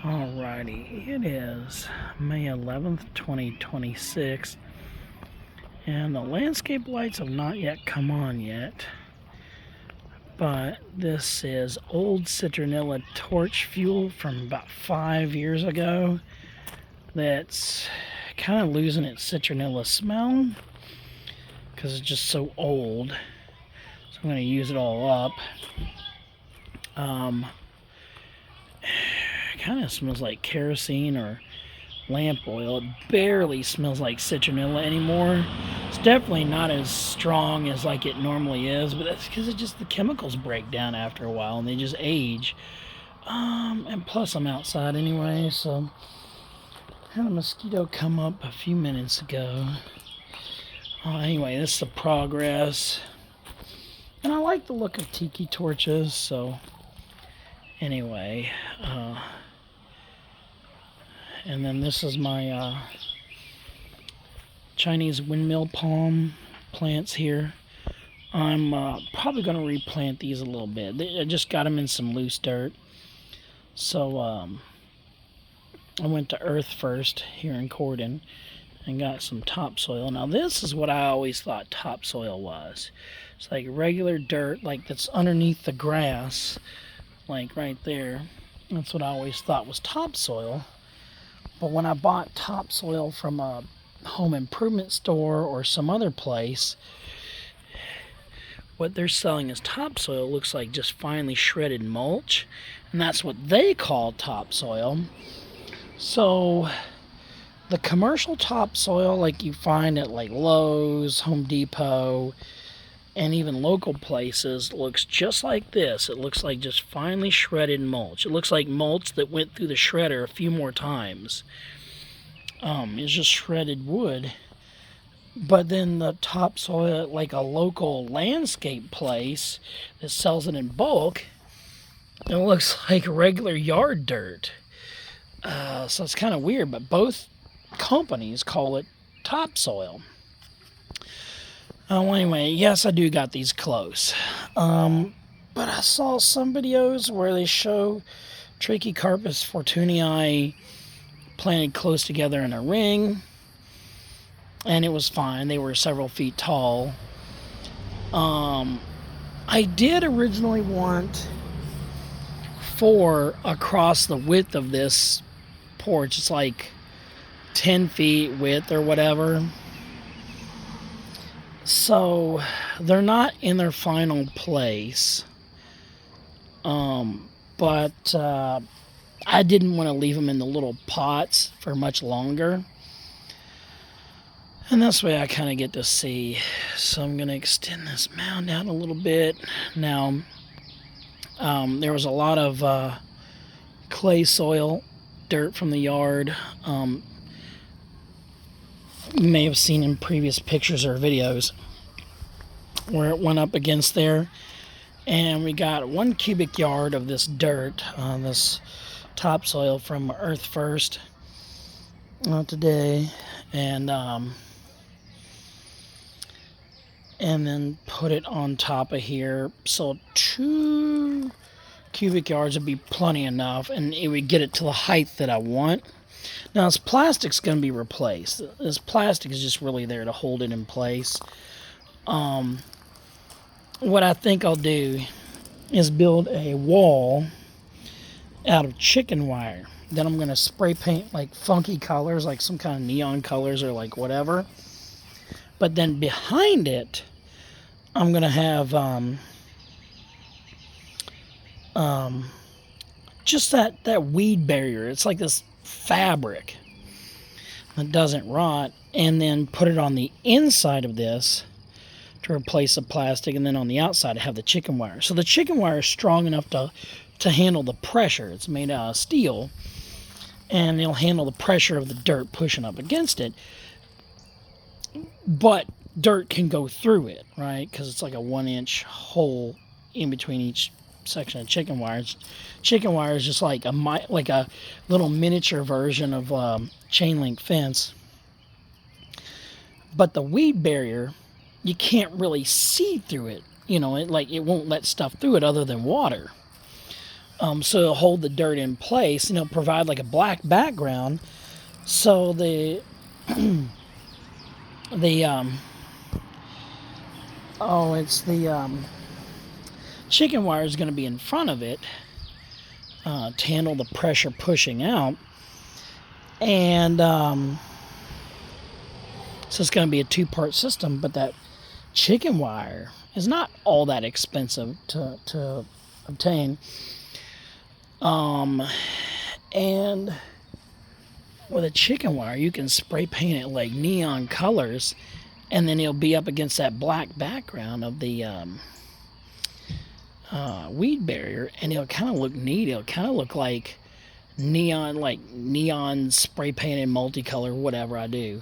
Alrighty, it is May 11th, 2026, and the landscape lights have not yet come on yet, but this is old citronella torch fuel from about 5 years ago that's kind of losing its citronella smell because it's just so old. So I'm going to use it all up. Kind of smells like kerosene or lamp oil. It barely smells like citronella anymore. It's definitely not as strong as like it normally is, but that's because the chemicals break down after a while and they just age. And plus I'm outside anyway, so I had a mosquito come up a few minutes ago. Anyway, this is the progress. And I like the look of tiki torches, so anyway, and then this is my Chinese Windmill Palm plants here. I'm probably going to replant these a little bit. I just got them in some loose dirt. So I went to Earth First here in Corden and got some topsoil. Now this is what I always thought topsoil was. It's like regular dirt, like that's underneath the grass, like right there. That's what I always thought was topsoil. But when I bought topsoil from a home improvement store or some other place, what they're selling as topsoil looks like just finely shredded mulch, and that's what they call topsoil. So the commercial topsoil, like you find at like Lowe's, Home Depot, and even local places, looks just like this. It looks like just finely shredded mulch. It looks like mulch that went through the shredder a few more times. It's just shredded wood. But then the topsoil at like a local landscape place that sells it in bulk, it looks like regular yard dirt. So it's kind of weird, but both companies call it topsoil. Well, anyway, yes, I do got these close. But I saw some videos where they show Trachycarpus Fortunei planted close together in a ring, and it was fine. They were several feet tall. I did originally want 4 across the width of this porch. It's like 10 feet width or whatever. So they're not in their final place, but I didn't want to leave them in the little pots for much longer, and this way I kind of get to see. So I'm going to extend this mound out a little bit. Now there was a lot of clay soil, dirt from the yard. You may have seen in previous pictures or videos where it went up against there, and we got 1 cubic yard of this dirt, this topsoil from Earth First today, and then put it on top of here. So 2 cubic yards would be plenty enough, and it would get it to the height that I want. Now this plastic's going to be replaced. This plastic is just really there to hold it in place. What I think I'll do is build a wall out of chicken wire. Then I'm going to spray paint like funky colors, like some kind of neon colors or like whatever. But then behind it, I'm going to have just that weed barrier. It's like this fabric that doesn't rot, and then put it on the inside of this to replace the plastic, and then on the outside I have the chicken wire. So the chicken wire is strong enough to handle the pressure. It's made out of steel, and it'll handle the pressure of the dirt pushing up against it, but dirt can go through it, right? Because it's like a 1-inch hole in between each section of chicken wire. Chicken wire is just like a little miniature version of chain link fence. But the weed barrier, you can't really see through it. You know, it won't let stuff through it other than water. so it'll hold the dirt in place, and it'll provide like a black background. So the chicken wire is going to be in front of it to handle the pressure pushing out, and so it's going to be a two-part system. But that chicken wire is not all that expensive to obtain, and with a chicken wire you can spray paint it like neon colors, and then it'll be up against that black background of the weed barrier, and it'll kind of look neat. It'll kind of look like neon spray painted multicolor, whatever I do.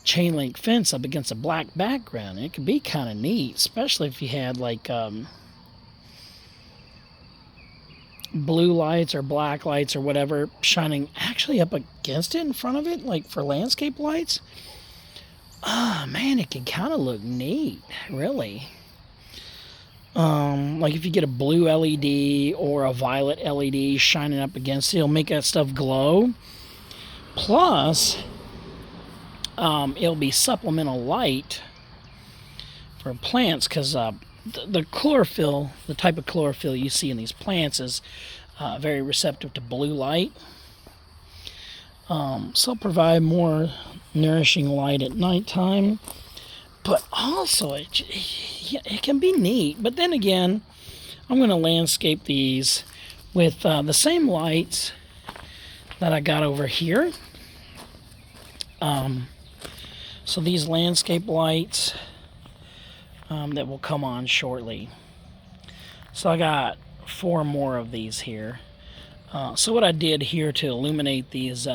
Chain link fence up against a black background. It could be kind of neat, especially if you had like blue lights or black lights or whatever shining actually up against it in front of it, like for landscape lights. Man, it can kind of look neat, really. Like if you get a blue LED or a violet LED shining up against it, it'll make that stuff glow. Plus, it'll be supplemental light for plants, because the chlorophyll, the type of chlorophyll you see in these plants, is very receptive to blue light. So it'll provide more nourishing light at nighttime. But also, it can be neat. But then again, I'm going to landscape these with the same lights that I got over here. So these landscape lights that will come on shortly. So I got 4 more of these here. So what I did here to illuminate these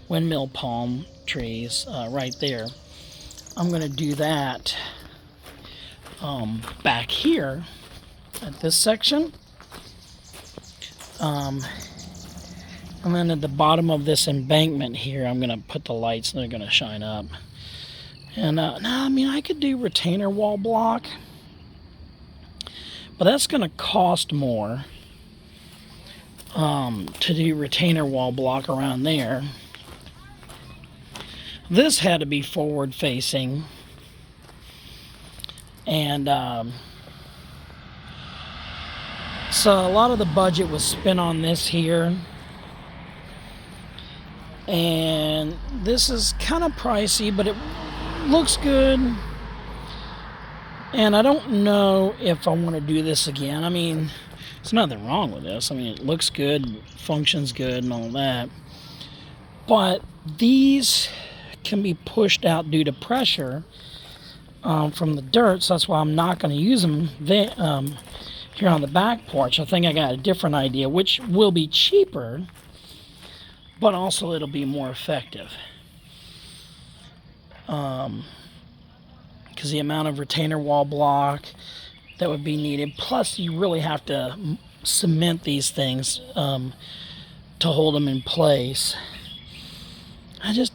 windmill palm trees right there, I'm going to do that back here at this section. And then at the bottom of this embankment here, I'm going to put the lights, and they're going to shine up. And now, I mean, I could do retainer wall block, but that's going to cost more to do retainer wall block around there. This had to be forward facing, and so a lot of the budget was spent on this here, and this is kind of pricey, but it looks good, and I don't know if I want to do this again. I mean, there's nothing wrong with this. I mean, it looks good, functions good, and all that, but these can be pushed out due to pressure from the dirt, so that's why I'm not going to use them here on the back porch. I think I got a different idea, which will be cheaper, but also it'll be more effective. Because the amount of retainer wall block that would be needed, plus you really have to cement these things to hold them in place. I just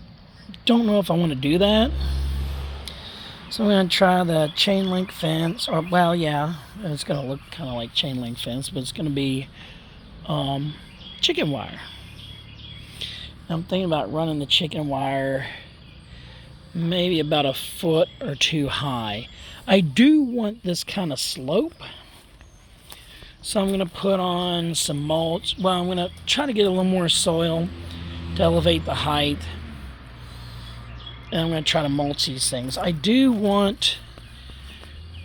don't know if I want to do that. So I'm going to try the chain link fence, or, well, yeah, it's going to look kind of like chain link fence, but it's going to be chicken wire. I'm thinking about running the chicken wire maybe about 1 foot or 2 high. I do want this kind of slope, so I'm going to put on some mulch. Well, I'm going to try to get a little more soil to elevate the height, and I'm going to try to mulch these things. I do want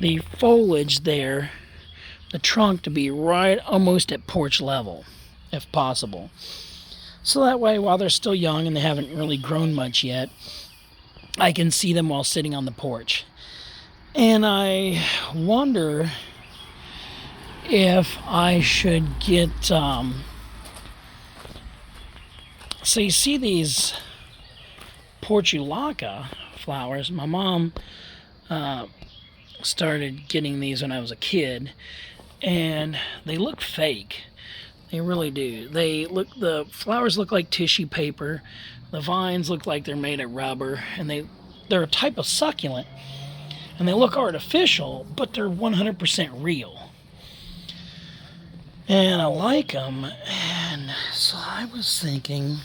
the foliage there, the trunk, to be right almost at porch level, if possible. So that way, while they're still young and they haven't really grown much yet, I can see them while sitting on the porch. And I wonder if I should get, so you see these portulaca flowers. My mom started getting these when I was a kid, and they look fake. They really do. The flowers look like tissue paper. The vines look like they're made of rubber, and they're a type of succulent, and they look artificial, but they're 100% real. And I like them. And so I was thinking,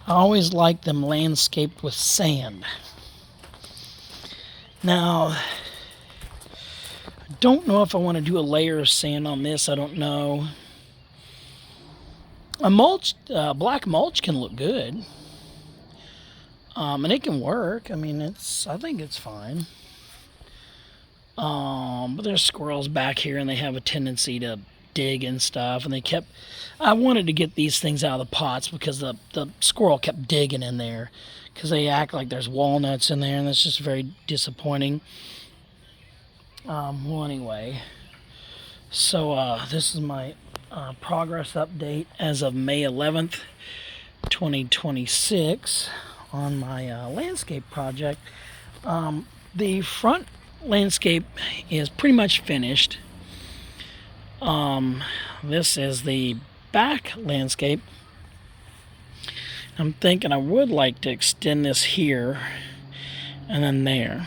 I always like them landscaped with sand. Now, I don't know if I want to do a layer of sand on this. I don't know. A mulch, black mulch can look good. And it can work. I mean, I think it's fine. But there's squirrels back here, and they have a tendency to dig and stuff. And I wanted to get these things out of the pots because the squirrel kept digging in there, because they act like there's walnuts in there, and that's just very disappointing. Well, anyway, so this is my progress update as of May 11th, 2026 on my landscape project. The front landscape is pretty much finished. This is the back landscape. I'm thinking I would like to extend this here and then there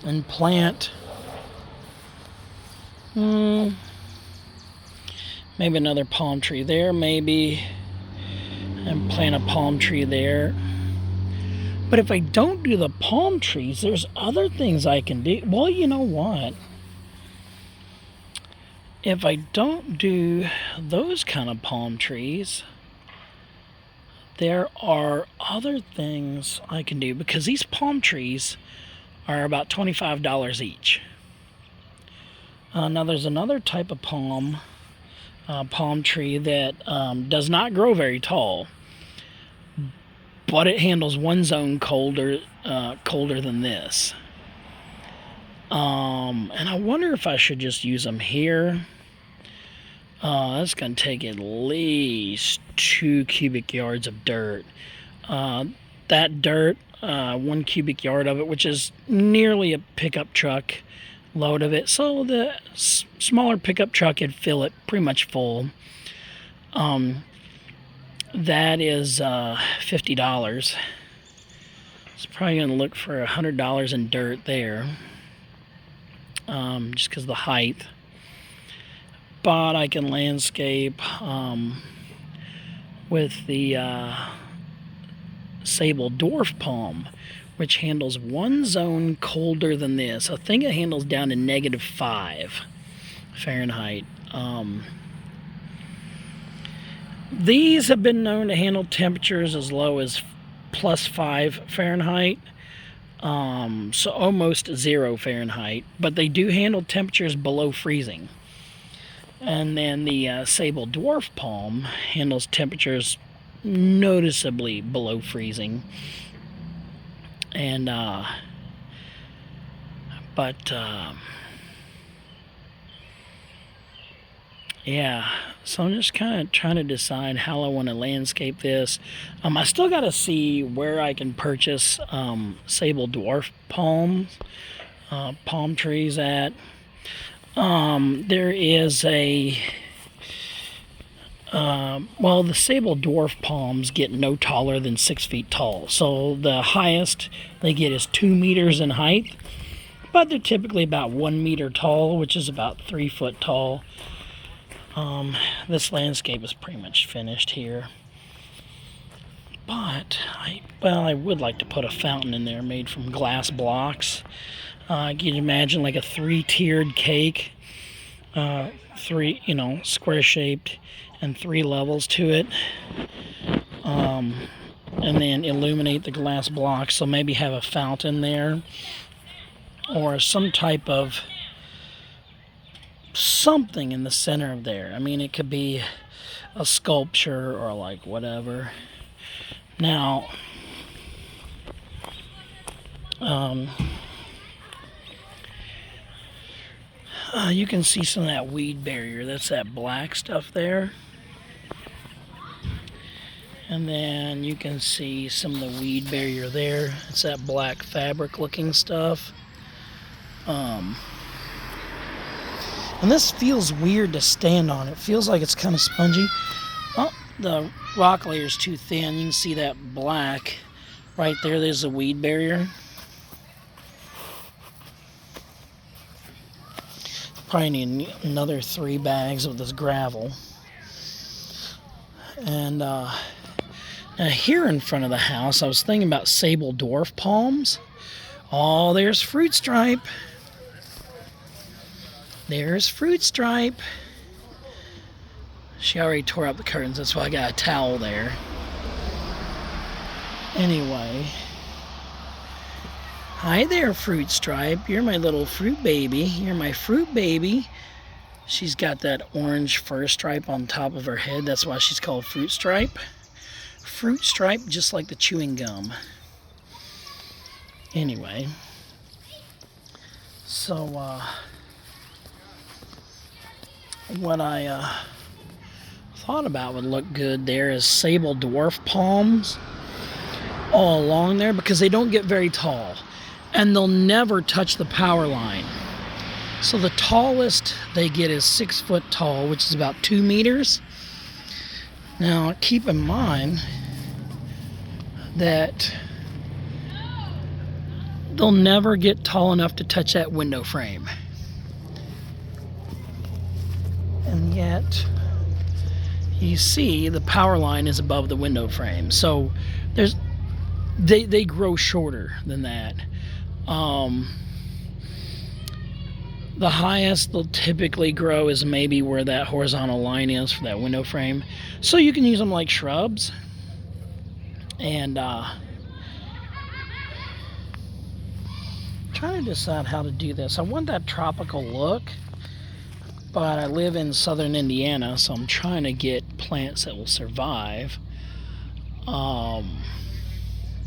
and plant maybe another palm tree there, maybe, and plant a palm tree there. But if I don't do the palm trees, there's other things I can do. Well, you know what? If I don't do those kind of palm trees, there are other things I can do, because these palm trees are about $25 each. Now there's another type of palm tree that does not grow very tall, but it handles one zone colder than this. And I wonder if I should just use them here. That's going to take at least 2 cubic yards of dirt. That dirt, 1 cubic yard of it, which is nearly a pickup truck load of it. So the smaller pickup truck could fill it pretty much full. That is $50. It's probably going to look for $100 in dirt there, just because of the height. But I can landscape with the sable dwarf palm, which handles one zone colder than this. I think it handles down to -5 Fahrenheit. These have been known to handle temperatures as low as +5 Fahrenheit, so almost 0 Fahrenheit, but they do handle temperatures below freezing. And then the sable dwarf palm handles temperatures noticeably below freezing. And yeah, so I'm just kind of trying to decide how I want to landscape this. I still got to see where I can purchase sable dwarf palm trees at. There is a well, the sable dwarf palms get no taller than 6 feet tall. So the highest they get is 2 meters in height, but they're typically about 1 meter tall, which is about 3 foot tall. This landscape is pretty much finished here. But I would like to put a fountain in there made from glass blocks. You can imagine like a 3-tiered cake, 3, square-shaped, and 3 levels to it, and then illuminate the glass blocks. So maybe have a fountain there, or some type of something in the center of there. I mean, it could be a sculpture or like whatever. Now, you can see some of that weed barrier. That's that black stuff there. And then you can see some of the weed barrier there. It's that black fabric looking stuff. And this feels weird to stand on. It feels like it's kind of spongy. Oh, the rock layer is too thin. You can see that black right there. There's a weed barrier. probably need another 3 bags of this gravel. And now here in front of the house, I was thinking about sable dwarf palms. Oh, there's fruit stripe. There's fruit stripe. She already tore up the curtains, that's why I got a towel there. Anyway. Hi there, fruit stripe. You're my little fruit baby. You're my fruit baby. She's got that orange fur stripe on top of her head. That's why she's called fruit stripe. Fruit stripe, just like the chewing gum. Anyway. So, what I thought about would look good there is sable dwarf palms all along there, because they don't get very tall and they'll never touch the power line. So the tallest they get is 6 foot tall, which is about 2 meters. Now keep in mind that they'll never get tall enough to touch that window frame. And yet you see the power line is above the window frame, so they grow shorter than that. The highest they'll typically grow is maybe where that horizontal line is for that window frame, so you can use them like shrubs. And trying to decide how to do this. I want that tropical look, but I live in southern Indiana, so I'm trying to get plants that will survive.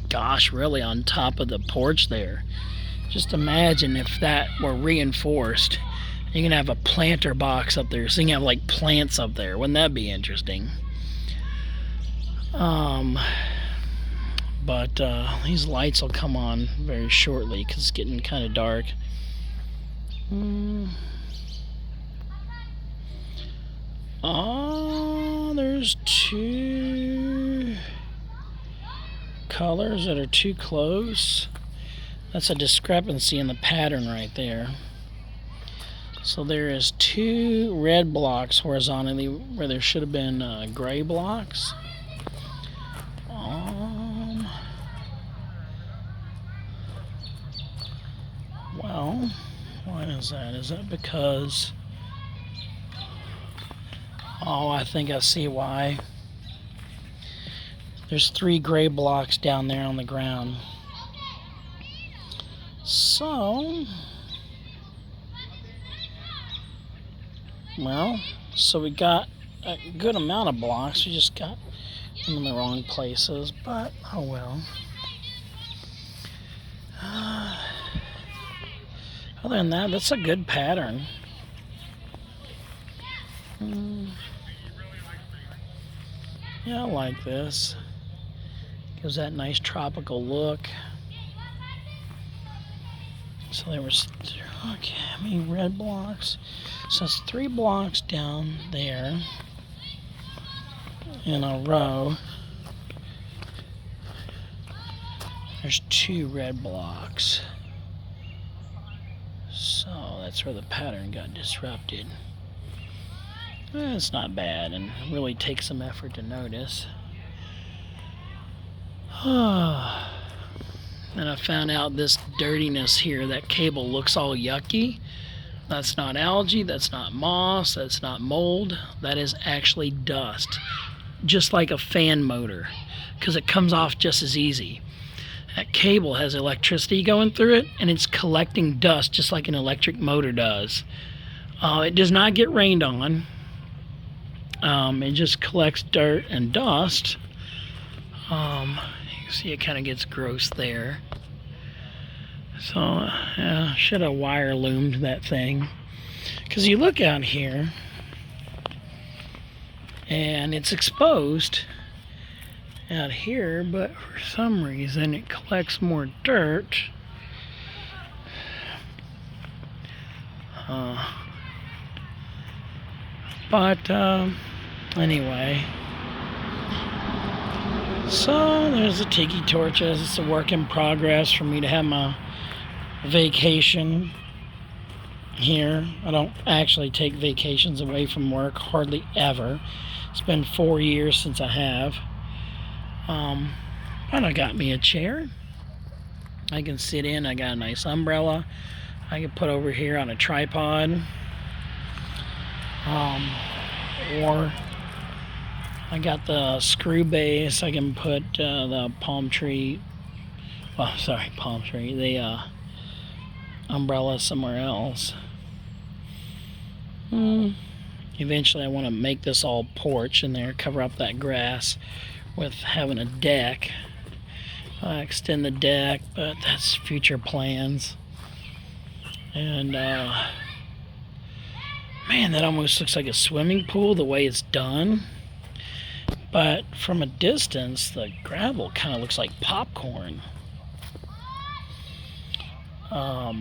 Gosh, really on top of the porch there. Just imagine if that were reinforced. You can have a planter box up there, so you can have like plants up there. Wouldn't that be interesting? But these lights will come on very shortly because it's getting kind of dark. Oh, there's 2 colors that are too close. That's a discrepancy in the pattern right there. So there is 2 red blocks horizontally where there should have been gray blocks. Well, why is that? Is that because... Oh, I think I see why. There's 3 gray blocks down there on the ground. So, well, so we got a good amount of blocks. We just got them in the wrong places, but oh well. Other than that, that's a good pattern. Yeah, I like this. Gives that nice tropical look. So there was, okay, how many red blocks? So it's 3 blocks down there in a row. There's 2 red blocks. So that's where the pattern got disrupted. It's not bad, and really takes some effort to notice. And I found out this dirtiness here, that cable looks all yucky. That's not algae, that's not moss, that's not mold. That is actually dust. Just like a fan motor, because it comes off just as easy. That cable has electricity going through it, and it's collecting dust just like an electric motor does. It does not get rained on. It just collects dirt and dust. You can see it kind of gets gross there. So, should have wire loomed that thing. Because you look out here, and it's exposed out here, but for some reason it collects more dirt. But anyway, so there's the tiki torches. It's a work in progress for me to have my vacation here. I don't actually take vacations away from work, hardly ever. It's been 4 years since I have. And I got me a chair I can sit in. I got a nice umbrella I can put over here on a tripod. Or I got the screw base. I can put the palm tree, the umbrella somewhere else. Eventually I want to make this all porch in there, cover up that grass with having a deck. Extend the deck, but that's future plans. And man, that almost looks like a swimming pool the way it's done. But from a distance, the gravel kind of looks like popcorn. I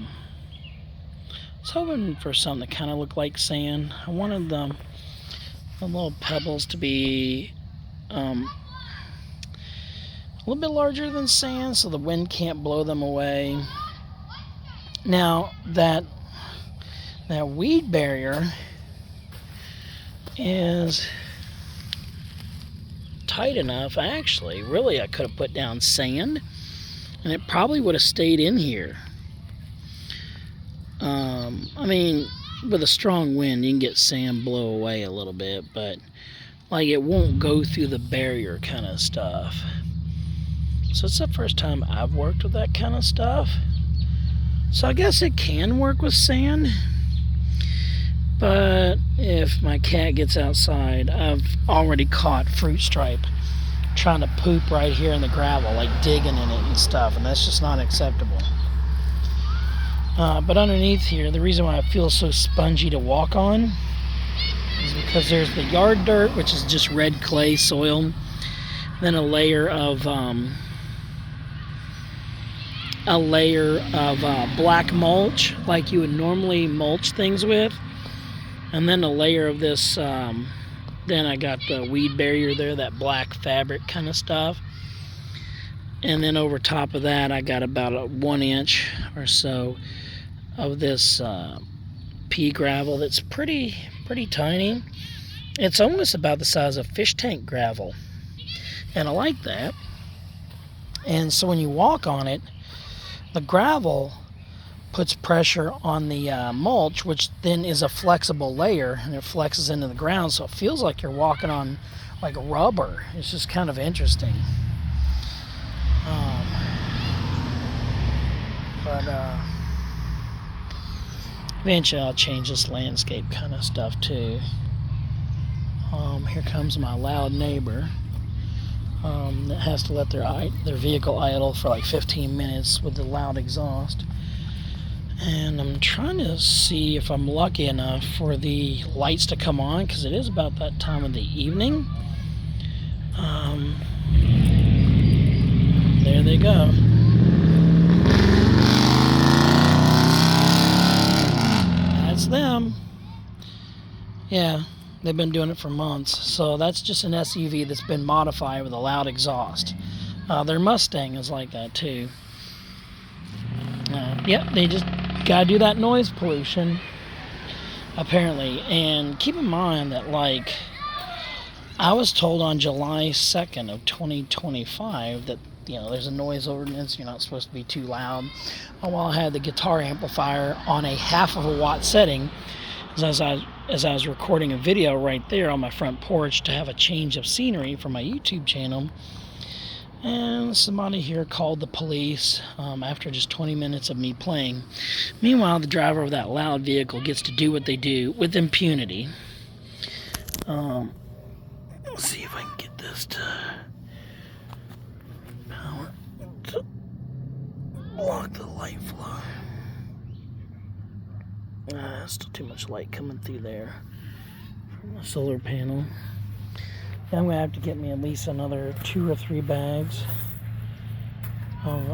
was hoping for something that kind of looked like sand. I wanted the little pebbles to be a little bit larger than sand so the wind can't blow them away. Now, that weed barrier is tight enough. Actually, really, I could have put down sand and it probably would have stayed in here. I mean, with a strong wind, you can get sand blow away a little bit, but like it won't go through the barrier kind of stuff. So it's the first time I've worked with that kind of stuff. So I guess it can work with sand. But if my cat gets outside, I've already caught fruit stripe trying to poop right here in the gravel, like digging in it and stuff, and that's just not acceptable. But underneath here, the reason why it feels so spongy to walk on is because there's the yard dirt, which is just red clay soil, then a layer of black mulch, like you would normally mulch things with, and then a layer of this. Then I got the weed barrier there, that black fabric kind of stuff. And then over top of that, I got about a 1 inch or so of this pea gravel that's pretty tiny. It's almost about the size of fish tank gravel. And I like that. And so when you walk on it, the gravel puts pressure on the mulch, which then is a flexible layer, and it flexes into the ground, so it feels like you're walking on like rubber. It's just kind of interesting. Eventually I'll change this landscape kind of stuff too. Here comes my loud neighbor that has to let their vehicle idle for like 15 minutes with the loud exhaust. And I'm trying to see if I'm lucky enough for the lights to come on, because it is about that time of the evening. There they go. That's them. Yeah, they've been doing it for months. So that's just an SUV that's been modified with a loud exhaust. Their Mustang is like that too. Yep, they just gotta do that noise pollution, apparently. And keep in mind that, like, I was told on July 2nd of 2025 that, you know, there's a noise ordinance, you're not supposed to be too loud. While I had the guitar amplifier on a 1/2 watt setting, as I was recording a video right there on my front porch to have a change of scenery for my YouTube channel. And somebody here called the police after just 20 minutes of me playing. Meanwhile, the driver of that loud vehicle gets to do what they do with impunity. Let's see if I can get this to power to block the light flow. Still too much light coming through there from the solar panel. I'm going to have to get me at least another 2 or 3 bags of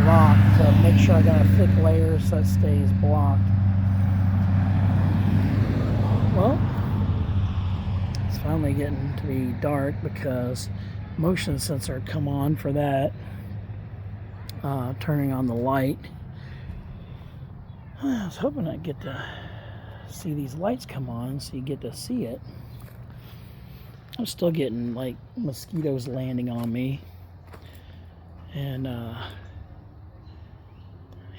rock to make sure I got a thick layer so it stays blocked. Well, it's finally getting to be dark because motion sensor come on for that. turning on the light. I was hoping I'd get to see these lights come on so you get to see it. I'm still getting like mosquitoes landing on me. And yeah,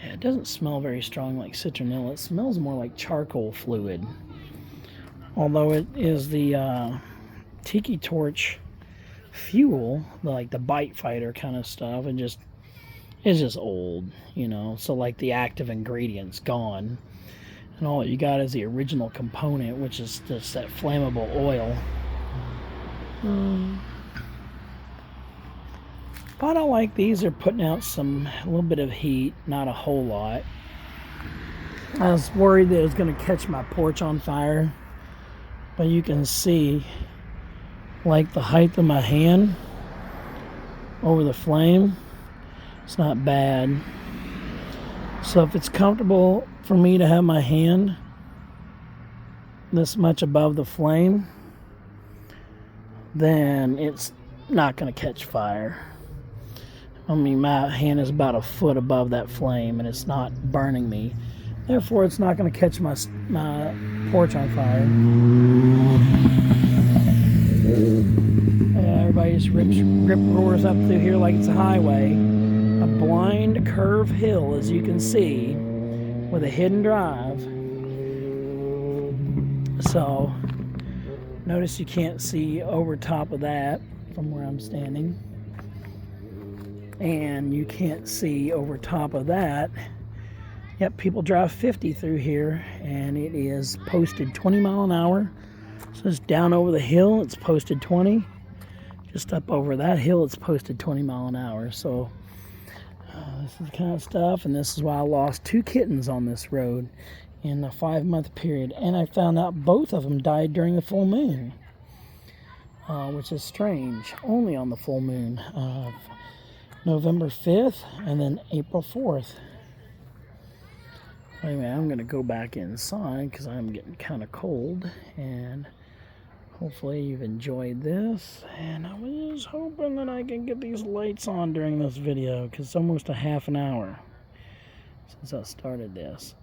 it doesn't smell very strong like citronella. It smells more like charcoal fluid. Although it is the tiki torch fuel, like the bite fighter kind of stuff, and it's just old, you know. So like the active ingredient's gone, and all you got is the original component, which is just that flammable oil. But I like these. They're putting out a little bit of heat, not a whole lot. I was worried that it was going to catch my porch on fire, but you can see like the height of my hand over the flame. It's not bad. So if it's comfortable for me to have my hand this much above the flame, then it's not going to catch fire. I mean, my hand is about a foot above that flame and it's not burning me. Therefore, it's not going to catch my porch on fire. Everybody just rip roars up through here like it's a highway. A blind curve hill, as you can see, with a hidden drive. So, notice you can't see over top of that from where I'm standing. And you can't see over top of that. Yep, people drive 50 through here, and it is posted 20 mile an hour. So it's down over the hill, it's posted 20. Just up over that hill, it's posted 20 mile an hour. So this is the kind of stuff, and this is why I lost 2 kittens on this road in a 5-month period. And I found out both of them died during the full moon, which is strange. Only on the full moon of November 5th and then April 4th. Anyway, I'm going to go back inside because I'm getting kind of cold, and hopefully you've enjoyed this. And I was hoping that I can get these lights on during this video because it's almost a half an hour since I started this.